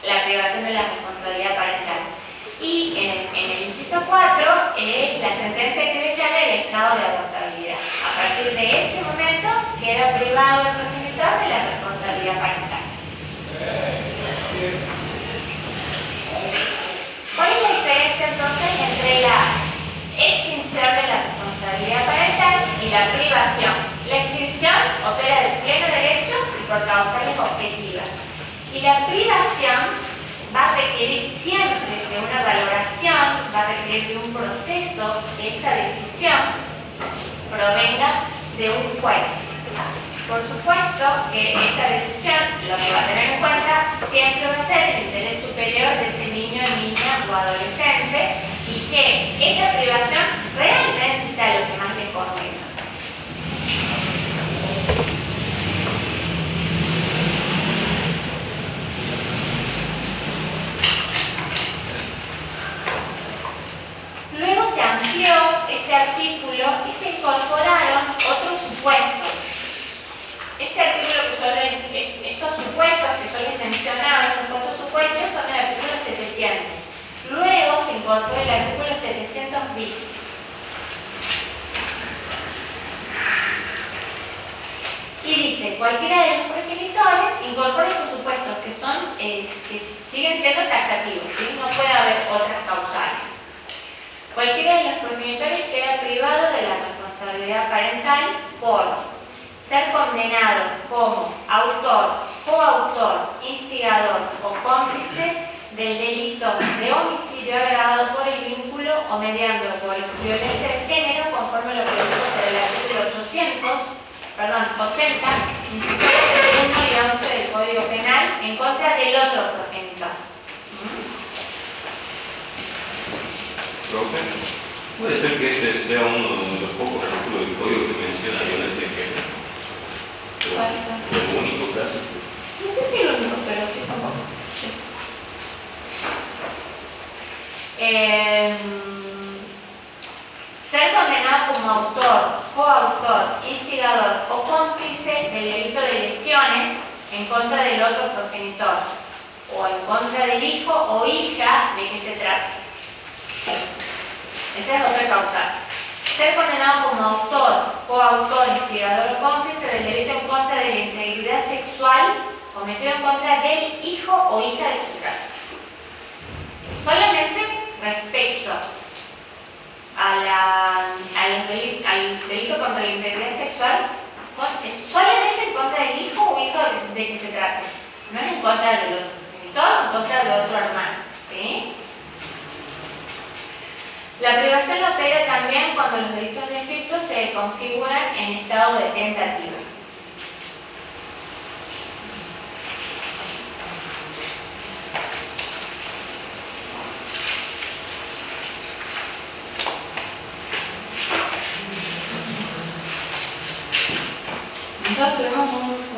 la privación de la responsabilidad parental. Y en el inciso 4 es la sentencia que declara el estado de abortabilidad. A partir de ese momento queda privado el progenitor de la responsabilidad parental. ¿Cuál es la diferencia entonces entre Y la privación va a requerir siempre de una valoración, va a requerir de un proceso, que esa decisión provenga de un juez. Por supuesto que esa decisión lo que va a tener en cuenta siempre va a ser el interés superior de ese niño, niña o adolescente y que esa privación realmente sea lo que más le convenga. Luego se amplió este artículo y se incorporaron otros supuestos. Este artículo estos supuestos que yo les mencionaba, estos cuatro supuestos, son el artículo 700. Luego se incorporó el artículo 700 bis. Y dice, cualquiera de los progenitores incorpora estos supuestos que son, que siguen siendo taxativos, ¿sí? No puede haber otras causales. Cualquiera de los progenitores queda privado de la responsabilidad parental por ser condenado como autor, coautor, instigador o cómplice del delito de homicidio agravado por el vínculo o mediando por violencia de género conforme a lo previsto por el artículo 80, incisos 1 y 11 del Código Penal en contra del otro progenitor. Profe, ¿puede ser que este sea uno de los pocos artículos del código que menciona violencia de género? ¿El único caso? No sé si es lo único, pero sí son pocos. Sí. Ser condenado como autor, coautor, instigador o cómplice del delito de lesiones en contra del otro progenitor o en contra del hijo o hija de que se trate. Esa es otra causal. Ser condenado como autor, coautor, instigador o cómplice del delito en contra de la integridad sexual cometido en contra del hijo o hija de que se trate. Solamente respecto al delito contra la integridad sexual, es solamente en contra del hijo o hija de que se trate. No es en contra del otro progenitor o en contra del otro hermano. ¿Sí? La privación opera también cuando los delitos de infiltro se configuran en estado de tentativa. Nosotros tuvimos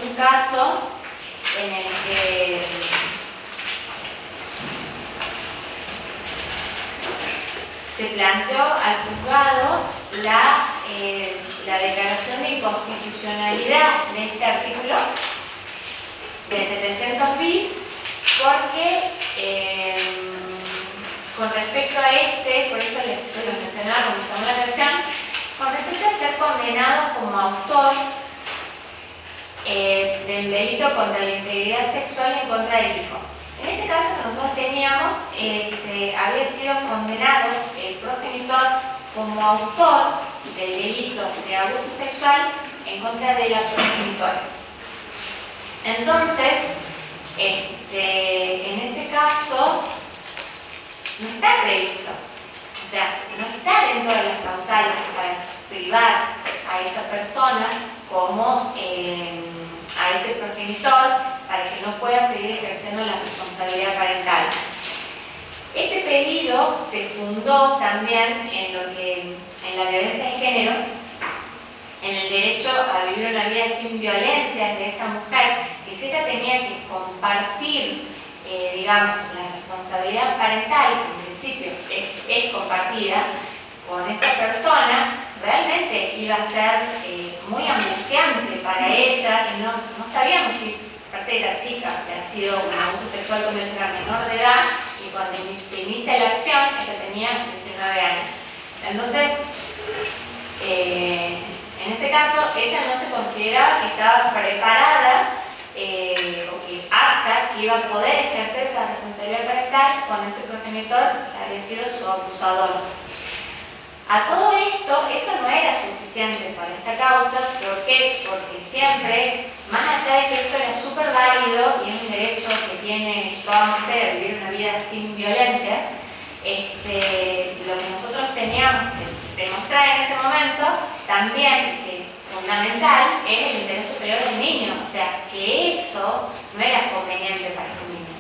un caso en el que se planteó al juzgado la declaración de inconstitucionalidad de este artículo del 700 bis porque con respecto a por eso les mencionaba como llamó la atención, con respecto a ser condenado como autor del delito contra la integridad sexual en contra del hijo. En este caso que nosotros teníamos, había sido condenado el progenitor como autor del delito de abuso sexual en contra de la progenitora. Entonces, en ese caso, no está previsto, o sea, no está dentro de las causales para privar a esa persona como a ese progenitor para que no pueda seguir ejerciendo la responsabilidad parental. Este pedido se fundó también en la violencia de género, en el derecho a vivir una vida sin violencia de esa mujer, que si ella tenía que compartir, digamos, la responsabilidad parental, que en principio es compartida, con esa persona, realmente iba a ser muy angustiante para ella y no sabíamos si parte de la chica que ha sido un abuso sexual cuando ella era menor de edad y cuando se inicia la acción ella tenía 19 años. Entonces, en ese caso ella no se consideraba que estaba preparada o que apta, que iba a poder ejercer esa responsabilidad parental con ese progenitor que había sido su abusador. A todo esto, eso no era suficiente para esta causa. ¿Por qué? Porque siempre más allá de que esto era súper válido y es un derecho que tiene toda mujer, vivir una vida sin violencia, lo que nosotros teníamos que demostrar en ese momento también, que fundamental, es el interés superior del niño, o sea, que eso no era conveniente para ese niño,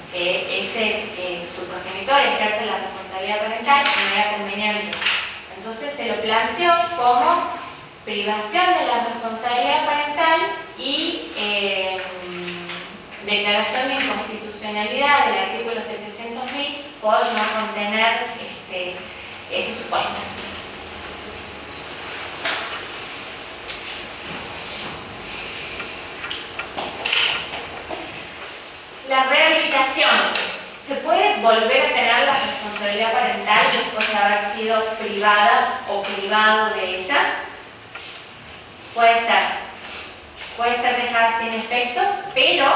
que su progenitor ejerce la responsabilidad parental no era conveniente. Entonces se lo planteó como privación de la responsabilidad parental y declaración de inconstitucionalidad del artículo 700.000 por no contener ese supuesto. La rehabilitación. ¿Se puede volver a tener la responsabilidad parental después de haber sido privada o privado de ella? Puede ser. Puede ser dejada sin efecto, pero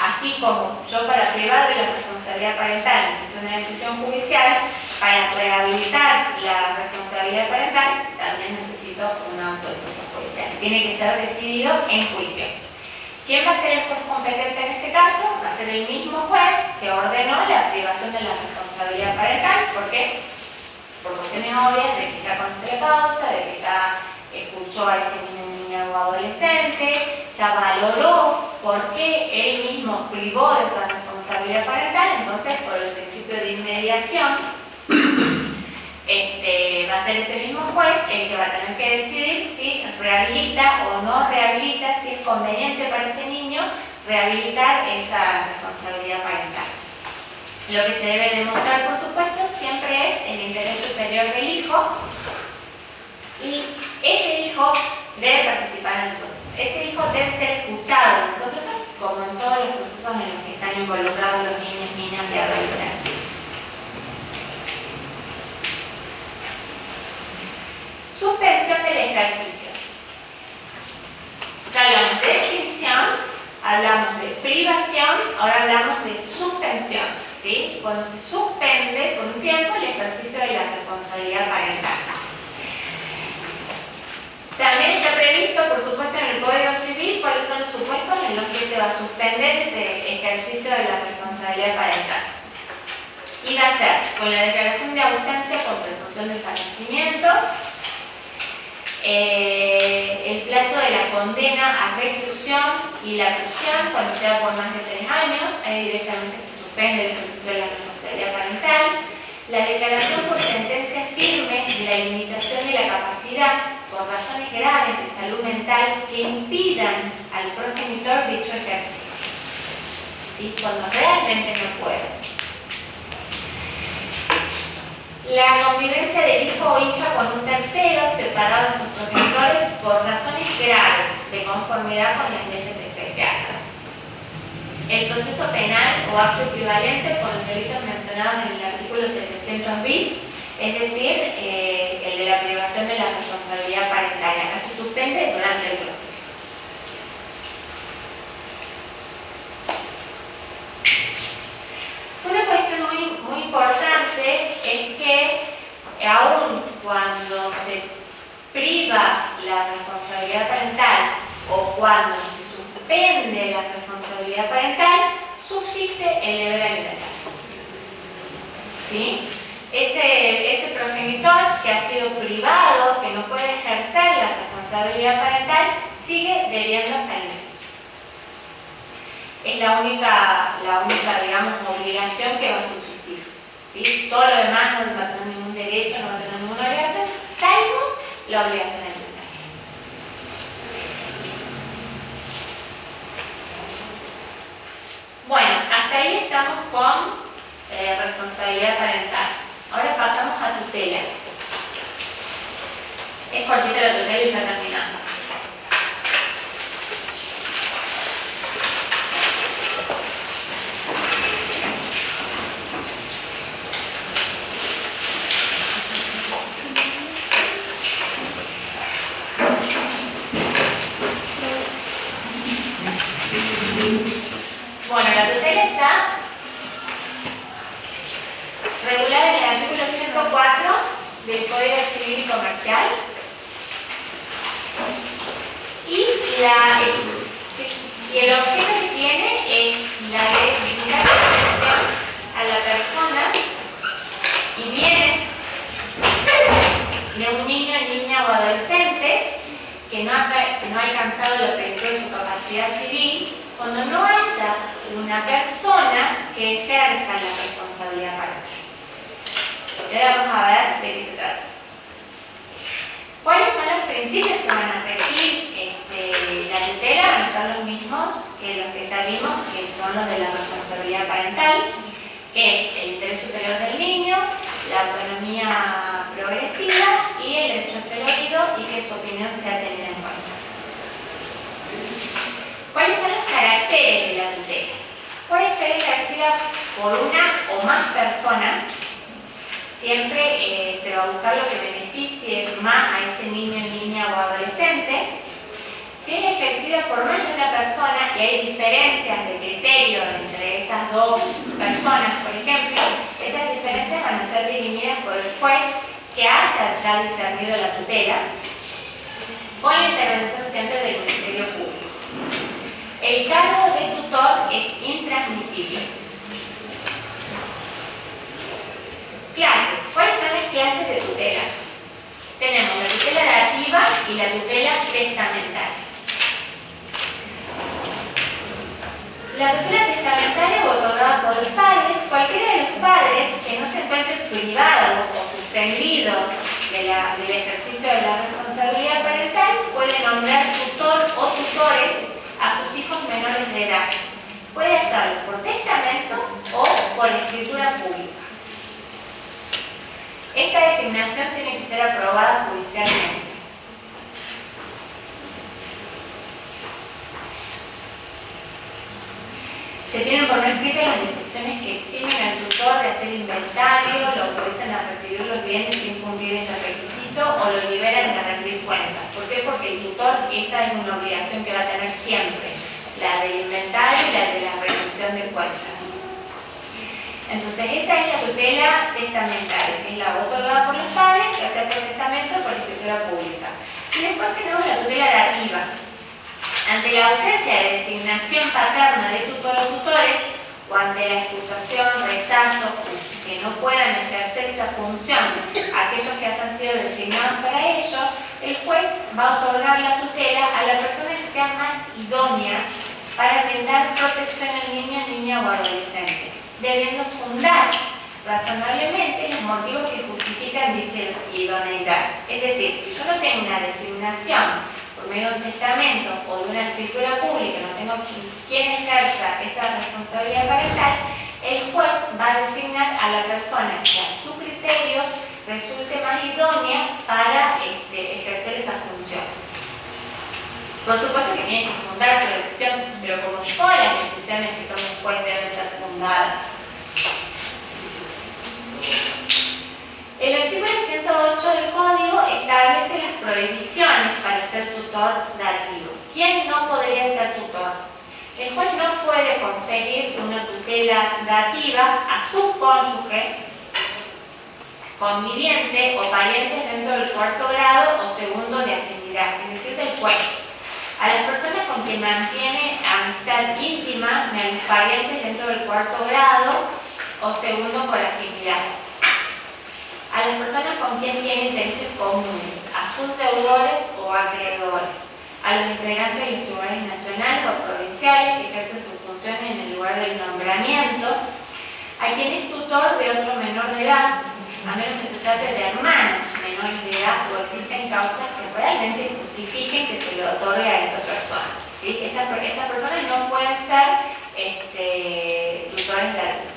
así como yo para privar de la responsabilidad parental necesito una decisión judicial, para rehabilitar la responsabilidad parental también necesito una autorización judicial. Tiene que ser decidido en juicio. ¿Quién va a ser el juez competente en este caso? Va a ser el mismo juez que ordenó la privación de la responsabilidad parental. ¿Por qué? Por cuestiones obvias de que ya conoce la causa, de que ya escuchó a ese niño o adolescente, ya valoró por qué él mismo privó de esa responsabilidad parental. Entonces, por el principio de inmediación, va a ser ese mismo juez el que va a tener que decidir si rehabilita o no rehabilita, si es conveniente para ese niño rehabilitar esa responsabilidad parental. Lo que se debe demostrar, por supuesto, siempre es el interés superior del hijo, y ese hijo debe participar en el proceso. Ese hijo debe ser escuchado en el proceso, como en todos los procesos en los que están involucrados los niños, niñas y adolescentes. Suspensión del ejercicio. Ya hablamos de extinción, hablamos de privación, ahora hablamos de suspensión, ¿sí? Cuando se suspende por un tiempo el ejercicio de la responsabilidad parental. También está previsto, por supuesto, en el Código Civil cuáles son los supuestos en los que se va a suspender ese ejercicio de la responsabilidad parental. Y va a ser con la declaración de ausencia con presunción de fallecimiento, el plazo de la condena a reclusión y la prisión cuando sea por más de 3 años, ahí directamente se suspende el ejercicio de la responsabilidad parental, la declaración por sentencia firme de la limitación de la capacidad por razones graves de salud mental que impidan al progenitor dicho ejercicio, ¿sí? Cuando realmente no puede. La convivencia del hijo o hija con un tercero separado de sus progenitores por razones graves de conformidad con las leyes especiales. El proceso penal o acto equivalente por los delitos mencionados en el artículo 700 bis, es decir, el de la privación de la responsabilidad parental. Acá se suspende durante el proceso. Una cuestión muy importante es que aun cuando se priva la responsabilidad parental o cuando se suspende la responsabilidad parental, subsiste el deber alimentario. ¿Sí? Ese progenitor que ha sido privado, que no puede ejercer la responsabilidad parental, sigue debiendo alimentos. Es la única, digamos, obligación que va a subsistir, ¿sí? Todo lo demás no va a tener ningún derecho, no va a tener ninguna obligación, salvo la obligación alimentaria. Bueno, hasta ahí estamos con responsabilidad parental. Ahora pasamos a tutela. Es cortita la tutela y ya terminamos. Bueno, la tutela está regulada en el artículo 104 del Código Civil y Comercial. Y la... Y el objeto que tiene es la de brindar protección a la persona y bienes de un niño, niña o adolescente que no ha alcanzado la plenitud de su capacidad civil, cuando no haya una persona que ejerza la responsabilidad parental. Y ahora vamos a ver de qué se trata. ¿Cuáles son los principios que van a regir la tutela? Van a ser los mismos que los que ya vimos, que son los de la responsabilidad parental, que es el interés superior del niño, la autonomía progresiva y el derecho a ser oído y que su opinión sea tenida en cuenta. ¿Cuáles son los caracteres de la tutela? Puede ser ejercida por una o más personas. Siempre se va a buscar lo que beneficie más a ese niño, niña o adolescente. Si es ejercida por más de una persona y hay diferencias de criterio entre esas dos personas, por ejemplo, esas diferencias van a ser dirimidas por el juez que haya ya discernido la tutela, con la intervención siempre del Ministerio Público. El cargo de tutor es intransmisible. Clases. ¿Cuáles son las clases de tutela? Tenemos la tutela dativa y la tutela testamentaria. La tutela testamentaria es otorgada por los padres. Cualquiera de los padres que no se encuentre privado o suspendido del ejercicio de la responsabilidad parental puede nombrar tutor o tutores a sus hijos menores de edad. Puede hacerlo por testamento o por escritura pública. Esta designación tiene que ser aprobada judicialmente. Se tienen por no escritas las disposiciones que eximen al tutor de hacer inventario, lo autorizan a recibir los bienes sin cumplir ese requisito o lo liberan de rendir cuentas. ¿Por qué? Porque el tutor, esa es una obligación que va a tener siempre, la del inventario y la de la rendición de cuentas. Entonces, esa es la tutela testamentaria, que es la otorgada por los padres, que hace por testamento o por escritura pública. Y después tenemos la tutela dativa. Ante la ausencia de designación paterna de tutor o tutores, o ante la excusación, rechazo, que no puedan ejercer esa función aquellos que hayan sido designados para ello, el juez va a otorgar la tutela a la persona que sea más idónea para brindar protección al niño, niña o adolescente, debiendo fundar razonablemente los motivos que justifican dicha idoneidad. Es decir, si yo no tengo una designación por medio de un testamento o de una escritura pública, no tengo quien ejerza esa responsabilidad parental, el juez va a designar a la persona que a su criterio resulte más idónea para ejercer esa función. Por supuesto que tiene que fundar su decisión, pero como todas las decisiones que tome el juez deben ser fundadas. El artículo 108 del Código establece las prohibiciones para ser tutor dativo. ¿Quién no podría ser tutor? El juez no puede conferir una tutela dativa a su cónyuge, conviviente o parientes dentro del cuarto grado o segundo de afinidad, es decir, del juez. A las personas con quien mantiene amistad íntima, ni a los parientes dentro del cuarto grado o segundo por afinidad. A las personas con quien tiene intereses comunes, a sus deudores o acreedores, a los integrantes de los tribunales nacionales o provinciales que ejercen sus funciones en el lugar del nombramiento, a quien es tutor de otro menor de edad, a menos que se trate de hermanos menores de edad o existen causas que realmente justifiquen que se le otorgue a esa persona. ¿Sí? Estas personas no pueden ser tutores dativos.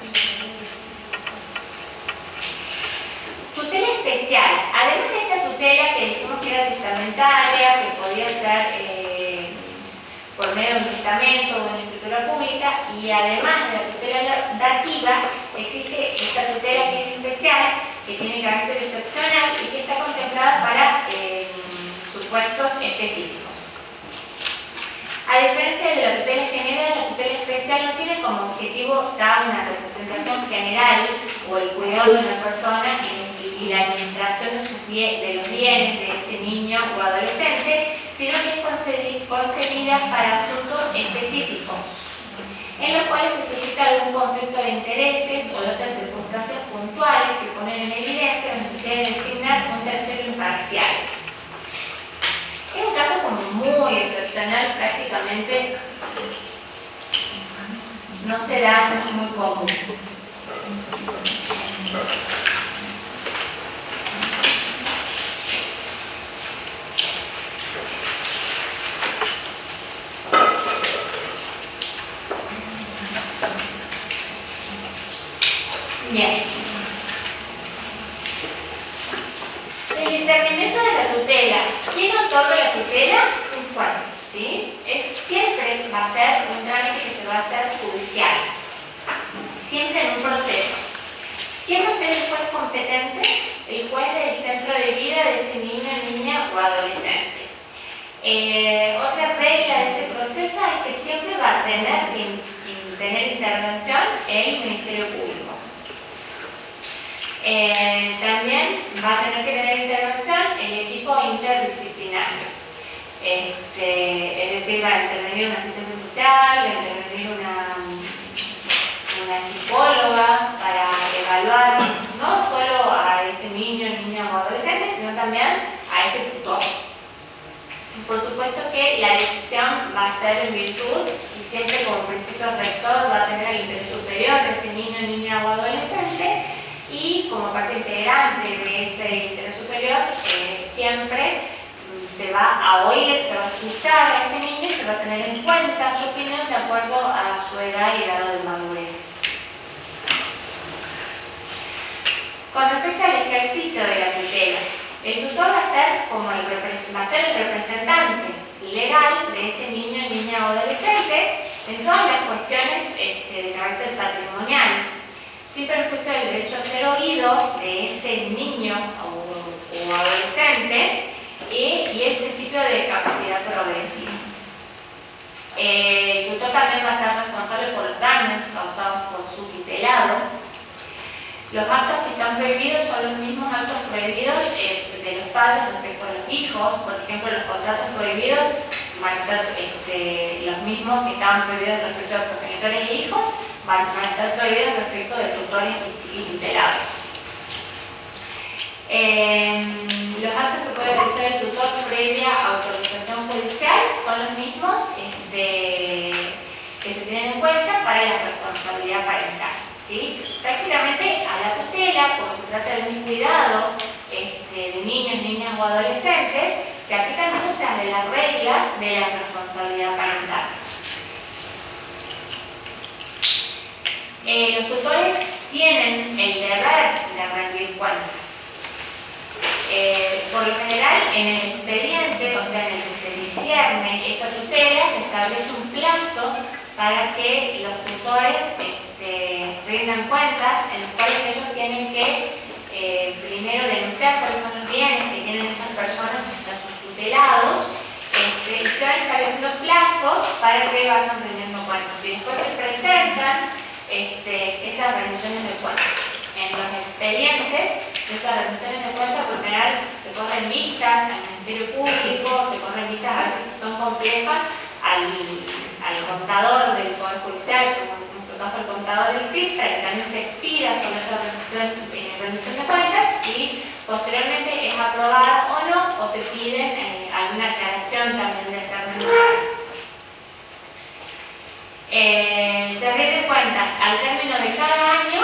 Tutela especial. Además de esta tutela que dijimos que era testamentaria, que podía ser por medio de un testamento o una escritura pública, y además de la tutela dativa, existe esta tutela que es especial, que tiene carácter excepcional y que está contemplada para supuestos específicos. A diferencia de la tutela general, la tutela especial no tiene como objetivo ya una representación general o el cuidado de una persona y la administración de los bienes de ese niño o adolescente, sino que es concedida para asuntos específicos, en los cuales se suscita algún conflicto de intereses o de otras circunstancias puntuales que ponen en evidencia la necesidad de designar un tercero imparcial. Es un caso como muy excepcional, prácticamente no se da muy común. Bien. El discernimiento de la tutela. ¿Quién otorga la tutela? Un juez, ¿sí? Siempre va a ser un trámite que se va a hacer judicial. Siempre en un proceso. ¿Quién va a ser el juez competente? El juez del centro de vida de ese niño, niña o adolescente. Otra regla de este proceso es que siempre va a tener intervención el Ministerio Público. También va a tener que tener intervención el equipo interdisciplinario. Es decir, va a intervenir una asistente social, va a intervenir una psicóloga para evaluar no solo a ese niño, niña o adolescente, sino también a ese tutor. Por supuesto que la decisión va a ser en virtud y siempre como principio rector va a tener el interés superior de ese niño, niña o adolescente, y como parte integrante de ese interés superior siempre se va a oír, se va a escuchar a ese niño y se va a tener en cuenta su opinión de acuerdo a su edad y grado de madurez. Con respecto al ejercicio de la tutela, el tutor va a ser el representante legal de ese niño, niña o adolescente en todas las cuestiones de carácter patrimonial, sin perjuicio del derecho a ser oído de ese niño o adolescente y el principio de capacidad progresiva. El tutor también va a ser responsable por los daños causados por su tutelado. Los actos que están prohibidos son los mismos actos prohibidos de los padres respecto a los hijos. Por ejemplo, los contratos prohibidos van a ser los mismos que estaban prohibidos respecto a progenitores e hijos, van a ser prohibidos respecto de tutores y tutelados. Los actos que puede realizar el tutor previa autorización judicial son los mismos que se tienen en cuenta para la responsabilidad parental. ¿Sí? Prácticamente a la tutela, como se trata de un cuidado de niños, niñas o adolescentes, se aplican muchas de las reglas de la responsabilidad parental. Los tutores tienen el deber de rendir cuentas. Por lo general, en el expediente, o sea, en el que se discierne esa tutela, se establece un plazo para que los tutores rindan cuentas, en los cuales ellos tienen que primero denunciar cuáles son los bienes que tienen esas personas, sus tutelados, y se van estableciendo plazos para que vayan rindiendo cuentas. Y después se presentan esas rendiciones de cuentas. En los expedientes, esas rendiciones de cuentas por general se corren vistas al Ministerio Público, se corren vistas, a veces son complejas, al contador del Poder Judicial, como en nuestro caso el contador del CIF, para que también se expida sobre esa rendición de cuentas y posteriormente es aprobada o no, o se pide alguna aclaración también de esa rendición. Se rinde cuentas al término de cada año.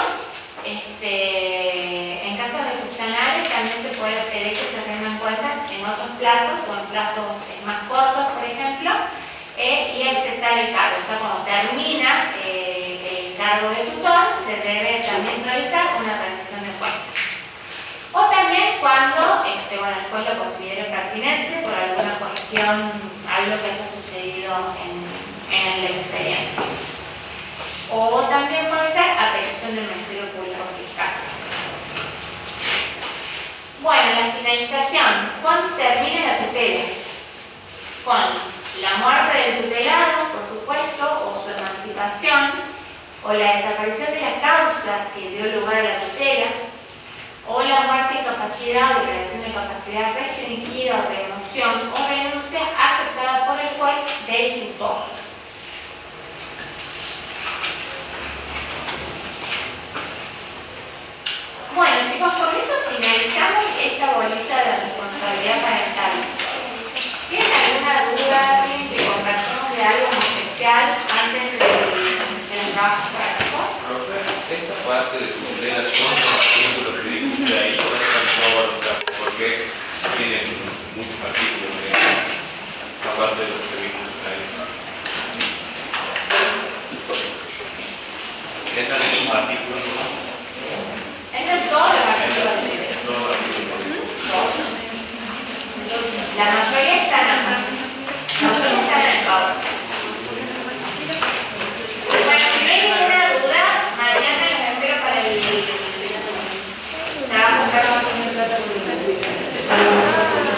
En casos excepcionales también se puede pedir que se rindan cuentas en otros plazos o en plazos más cortos, por ejemplo, y al cesar el cargo, o sea, cuando termina el cargo de tutor, se debe también realizar una rendición de cuentas. O también cuando el juez lo considere pertinente por alguna cuestión, algo que haya sucedido en el expediente. O también puede ser a petición del Ministerio Público Fiscal. Bueno, la finalización. ¿Cuándo termina la tutela? Con la muerte del tutelado, por supuesto, o su emancipación, o la desaparición de la causa que dio lugar a la tutela, o la muerte, incapacidad o declaración de capacidad restringida o remoción o renuncia a tutor. Bueno chicos, con eso finalizamos esta bolita de responsabilidad parental. ¿Tienen alguna duda? ¿Quieren que conversemos de algo en especial antes de los trabajos prácticos? Profe, esta parte de tutelación, lo que dijiste ahí, no está porque tienen muchos artículos, aparte de los que vimos ahí. Están en los artículos, ¿no? Eso es todo lo que la mayoría están acá. La mayoría están en el codo. Bueno, si no hay ninguna duda, mañana los espero para el trabajo que vamos a hacer.